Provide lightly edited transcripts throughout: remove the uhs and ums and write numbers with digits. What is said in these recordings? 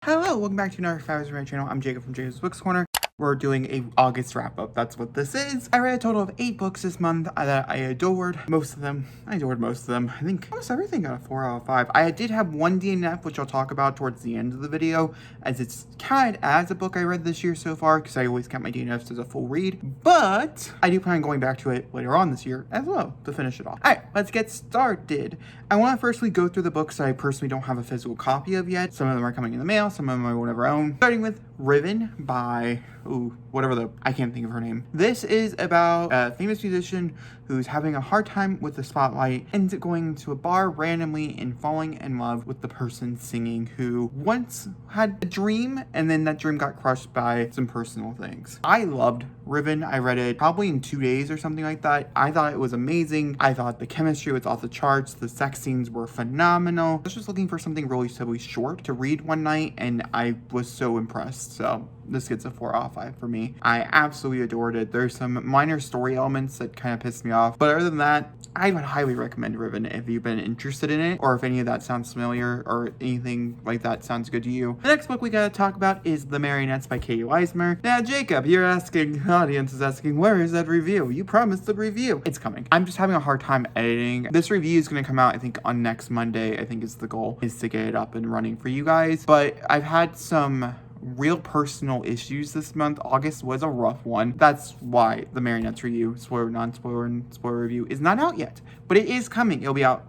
Hello, welcome back to another Fires on my channel. I'm Jacob from Jacob's Books Corner. We're doing a August wrap-up. That's what this is. I read a total of 8 books this month that I adored. Most of them. I think almost everything got a 4 out of 5. I did have one DNF, which I'll talk about towards the end of the video, as it's counted as a book I read this year so far, because I always count my DNFs as a full read. But I do plan on going back to it later on this year as well to finish it off. Alright, let's get started. I want to firstly go through the books that I personally don't have a physical copy of yet. Some of them are coming in the mail, some of them I will never own. Starting with Riven by, I can't think of her name. This is about a famous musician who's having a hard time with the spotlight, ends up going to a bar randomly and falling in love with the person singing, who once had a dream and then that dream got crushed by some personal things. I loved Riven. I read it probably in 2 days or something like that. I thought it was amazing. I thought the chemistry was off the charts. The sex scenes were phenomenal. I was just looking for something relatively short to read one night, and I was so impressed. So this gets a 4 out of 5 for me. I absolutely adored it. There's some minor story elements that kind of pissed me off, but other than that, I would highly recommend Riven if you've been interested in it, or if any of that sounds familiar, or anything like that sounds good to you. The next book we gotta talk about is The Marionettes by Katie Weismer. Now, Jacob, you're asking, the audience is asking, where is that review? You promised the review. It's coming. I'm just having a hard time editing. This review is gonna come out, I think, on next Monday. I think is the goal, is to get it up and running for you guys. But I've had some real personal issues this month. August was a rough one. That's why the Marionettes review, spoiler, non-spoiler, and spoiler review, is not out yet, but it is coming. It'll be out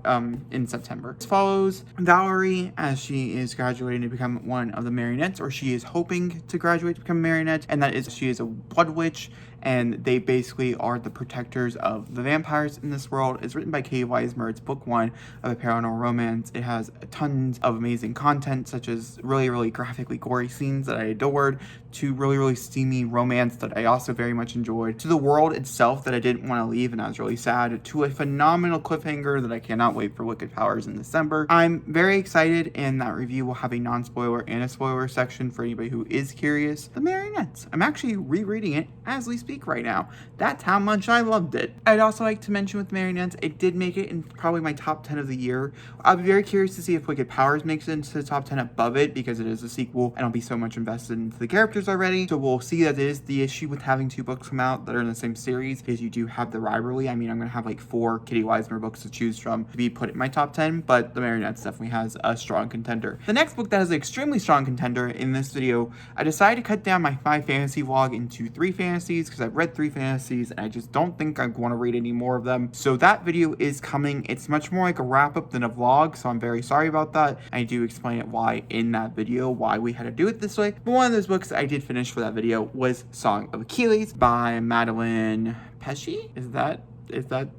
in September. This follows Valerie as she is graduating to become one of the Marionettes, or she is hoping to graduate to become a Marionette, and that is she is a blood witch, and they basically are the protectors of the vampires in this world. It's written by Katie Weismer. It's book 1 of a paranormal romance. It has tons of amazing content, such as really graphically gory scenes that I adored, to really steamy romance that I also very much enjoyed, to the world itself that I didn't want to leave and I was really sad, to a phenomenal cliffhanger that I cannot wait for Wicked Powers in December. I'm very excited, and that review will have a non-spoiler and a spoiler section for anybody who is curious. The Marionettes. I'm actually rereading it as we speak right now. That's how much I loved it. I'd also like to mention with Marionettes, it did make it in probably my top 10 of the year. I'll be very curious to see if Wicked Powers makes it into the top 10 above it, because it is a sequel and I'll be so much invested into the characters already. So we'll see. That is the issue with having 2 books come out that are in the same series, is you do have the rivalry. I mean, I'm gonna have like 4 Katie Weismer books to choose from to be put in my top 10, but the Marionettes definitely has a strong contender. The next book that is an extremely strong contender in this video, I decided to cut down my 5 fantasy vlog into 3 fantasies, because I've read 3 fantasies and I just don't think I want to read any more of them. So that video is coming. It's much more like a wrap-up than a vlog, so I'm very sorry about that. I do explain it why in that video, why we had to do it this way. But one of those books I did finish for that video was Song of Achilles by Madeline Pesci. Is that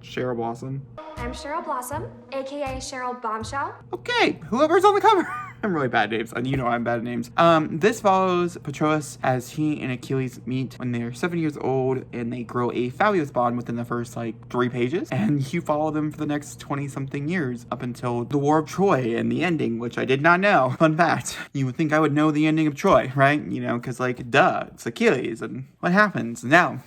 Cheryl Blossom? I'm Cheryl Blossom, aka Cheryl Bombshell. Okay, whoever's on the cover. I'm really bad at names, and you know I'm bad at names. This follows Patroclus as he and Achilles meet when they're 7 years old, and they grow a fabulous bond within the first 3 pages, and you follow them for the next 20-something years up until the War of Troy and the ending, which I did not know. Fun fact: you would think I would know the ending of Troy, right? You know, because duh, it's Achilles, and what happens? No.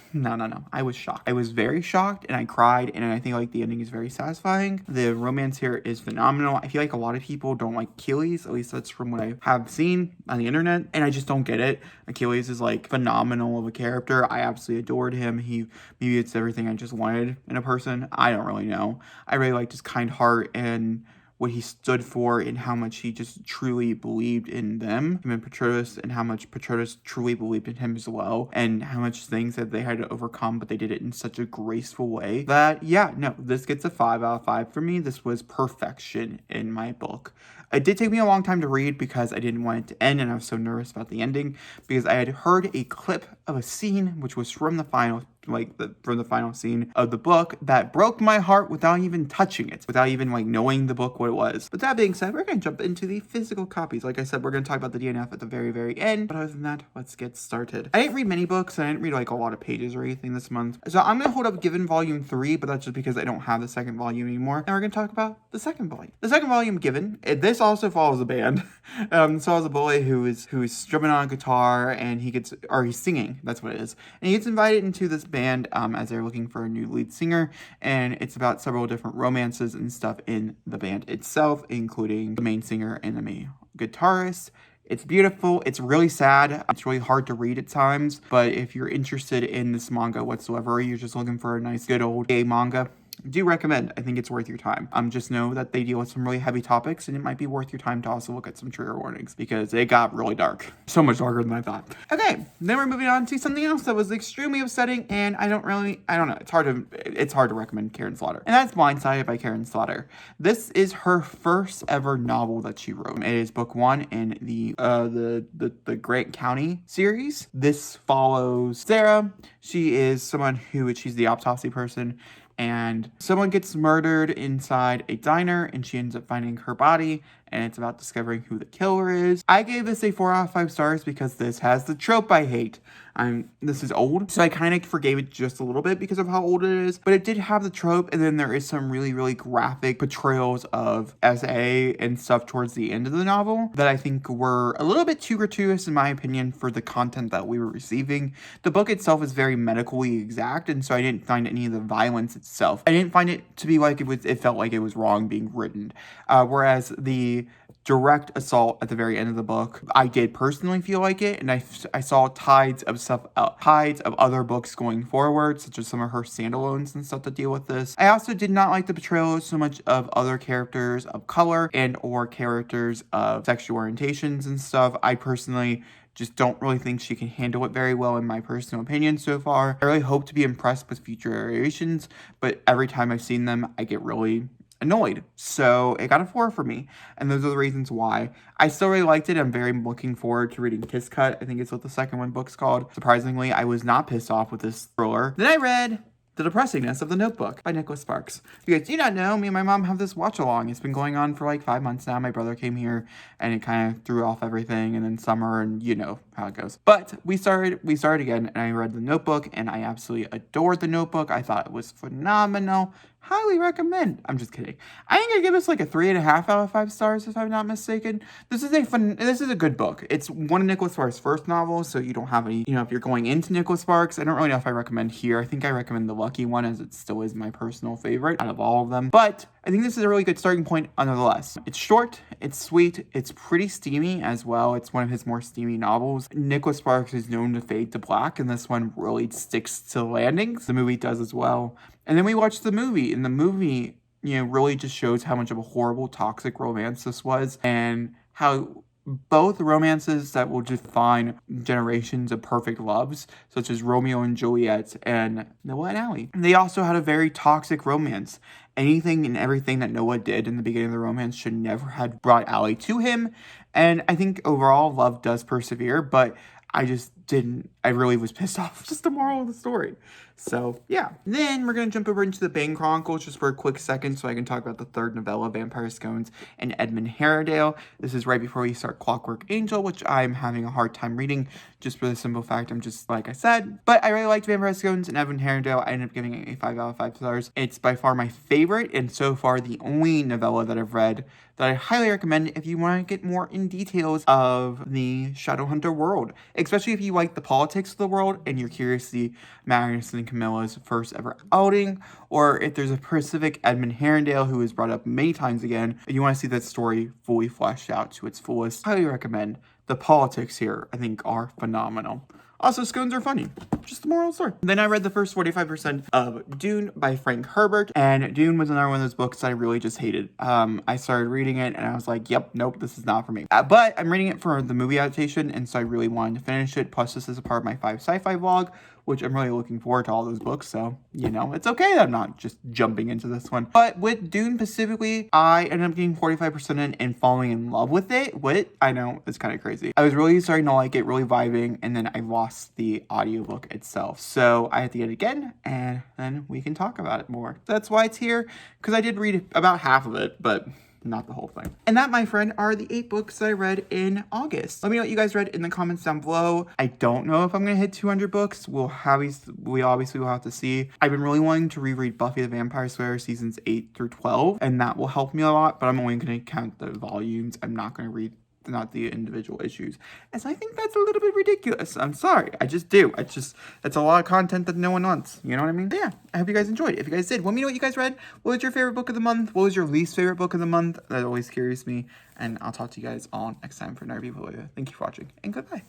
I was shocked. I was very shocked, and I cried, and I think the ending is very satisfying. The romance here is phenomenal. I feel like a lot of people don't like Achilles, at least that's from what I have seen on the internet, and I just don't get it. Achilles is phenomenal of a character. I absolutely adored him. Maybe it's everything I just wanted in a person. I don't really know. I really liked his kind heart and what he stood for, and how much he just truly believed in them, him and Patroclus, and how much Patroclus truly believed in him as well, and how much things that they had to overcome, but they did it in such a graceful way that, this gets a 5 out of 5 for me. This was perfection in my book. It did take me a long time to read because I didn't want it to end, and I was so nervous about the ending, because I had heard a clip of a scene which was from the final scene of the book that broke my heart without even touching it, without even knowing the book what it was. But that being said, we're going to jump into the physical copies. Like I said, we're going to talk about the DNF at the very end, but other than that, let's get started. I didn't read many books. I didn't read a lot of pages or anything this month, so I'm going to hold up Given Volume 3, but that's just because I don't have the second volume anymore. Now we're going to talk about the second volume. The second volume, Given, this also follows a band. Follows a boy who is strumming on a guitar, and he's singing, that's what it is, and he gets invited into this band as they're looking for a new lead singer, and it's about several different romances and stuff in the band itself, including the main singer and the main guitarist. It's beautiful. It's really sad. It's really hard to read at times. But if you're interested in this manga whatsoever, or you're just looking for a nice, good old gay manga, I do recommend. I think it's worth your time. Just know that they deal with some really heavy topics, and it might be worth your time to also look at some trigger warnings because it got really dark. So much darker than I thought. Okay, then we're moving on to something else that was extremely upsetting, and I don't know. It's hard to recommend Karen Slaughter, and that's Blindsided by Karen Slaughter. This is her first ever novel that she wrote. It is book 1 in the Grant County series. This follows Sarah. She's the autopsy person, and someone gets murdered inside a diner, and she ends up finding her body, and it's about discovering who the killer is. I gave this a 4 out of 5 stars because this has the trope I hate. This is old, so I kind of forgave it just a little bit because of how old it is, but it did have the trope, and then there is some really, really graphic portrayals of SA and stuff towards the end of the novel that I think were a little bit too gratuitous, in my opinion, for the content that we were receiving. The book itself is very medically exact, and so I didn't find any of the violence itself. I didn't find it to be like it felt like it was wrong being written. Whereas the direct assault at the very end of the book, I did personally feel like it, and I saw tides of other books going forward, such as some of her standalones and stuff that deal with this. I also did not like the portrayal so much of other characters of color and or characters of sexual orientations and stuff. I personally just don't really think she can handle it very well, in my personal opinion so far. I really hope to be impressed with future iterations, but every time I've seen them, I get really annoyed. So it got a 4 for me, and those are the reasons why. I still really liked it. I'm very looking forward to reading Kiss Cut. I think it's what the second book's called. Surprisingly, I was not pissed off with this thriller. Then I read The Depressingness of the Notebook by Nicholas Sparks. You guys do not know, me and my mom have this watch along. It's been going on for like 5 months now. My brother came here and it kind of threw off everything, and then summer, and you know how it goes. But we started again, and I read The Notebook, and I absolutely adored The Notebook. I thought it was phenomenal. Highly recommend. I'm just kidding. I think I give this like a 3.5 out of 5 stars, if I'm not mistaken. This is a good book. It's one of Nicholas Sparks' first novels, so you don't have any, if you're going into Nicholas Sparks, I don't really know if I recommend here. I think I recommend The Lucky One, as it still is my personal favorite out of all of them. But I think this is a really good starting point nonetheless. It's short, it's sweet, it's pretty steamy as well. It's one of his more steamy novels. Nicholas Sparks is known to fade to black, and this one really sticks to landings. The movie does as well. And then we watched the movie, and the movie, really just shows how much of a horrible, toxic romance this was, and how both romances that will define generations of perfect loves, such as Romeo and Juliet and Noah and Allie. They also had a very toxic romance. Anything and everything that Noah did in the beginning of the romance should never have brought Allie to him. And I think overall, love does persevere, but I really was pissed off. Just the moral of the story. So, yeah. Then we're going to jump over into the Bane Chronicles just for a quick second so I can talk about the third novella, Vampire Scones and Edmund Haredale. This is right before we start Clockwork Angel, which I'm having a hard time reading just for the simple fact I'm just, like I said. But I really liked Vampire Scones and Edmund Haredale. I ended up giving it a 5 out of 5 stars. It's by far my favorite, and so far the only novella that I've read that I highly recommend if you want to get more in details of the Shadowhunter world, especially if you like the politics of the world and you're curious to see Magnus and Camilla's first ever outing, or if there's a specific Edmund Haredale who is brought up many times again, and you want to see that story fully fleshed out to its fullest. Highly recommend. The politics here, I think, are phenomenal. Also, scones are funny. Just the moral story. Then I read the first 45% of Dune by Frank Herbert, and Dune was another one of those books that I really just hated. I started reading it, and I was like, yep, nope, this is not for me. But I'm reading it for the movie adaptation, and so I really wanted to finish it. Plus, this is a part of my 5 sci-fi vlog, which I'm really looking forward to all those books, so, it's okay that I'm not just jumping into this one. But with Dune specifically, I ended up getting 45% in and falling in love with it. I know, it's kind of crazy. I was really starting to like it, really vibing, and then I lost the audiobook itself. So I had to get it again, and then we can talk about it more. That's why it's here, because I did read about half of it, but not the whole thing. And that, my friend, are the 8 books that I read in August. Let me know what you guys read in the comments down below. I don't know if I'm gonna hit 200 books. We obviously will have to see. I've been really wanting to reread Buffy the Vampire Slayer seasons 8 through 12, and that will help me a lot, but I'm only gonna count the volumes. I'm not gonna read not the individual issues. And so I think that's a little bit ridiculous. I'm sorry. I just do. It's a lot of content that no one wants. You know what I mean? But yeah, I hope you guys enjoyed it. If you guys did, let me know what you guys read. What was your favorite book of the month? What was your least favorite book of the month? That always curious me. And I'll talk to you guys all next time for another video. Thank you for watching, and goodbye.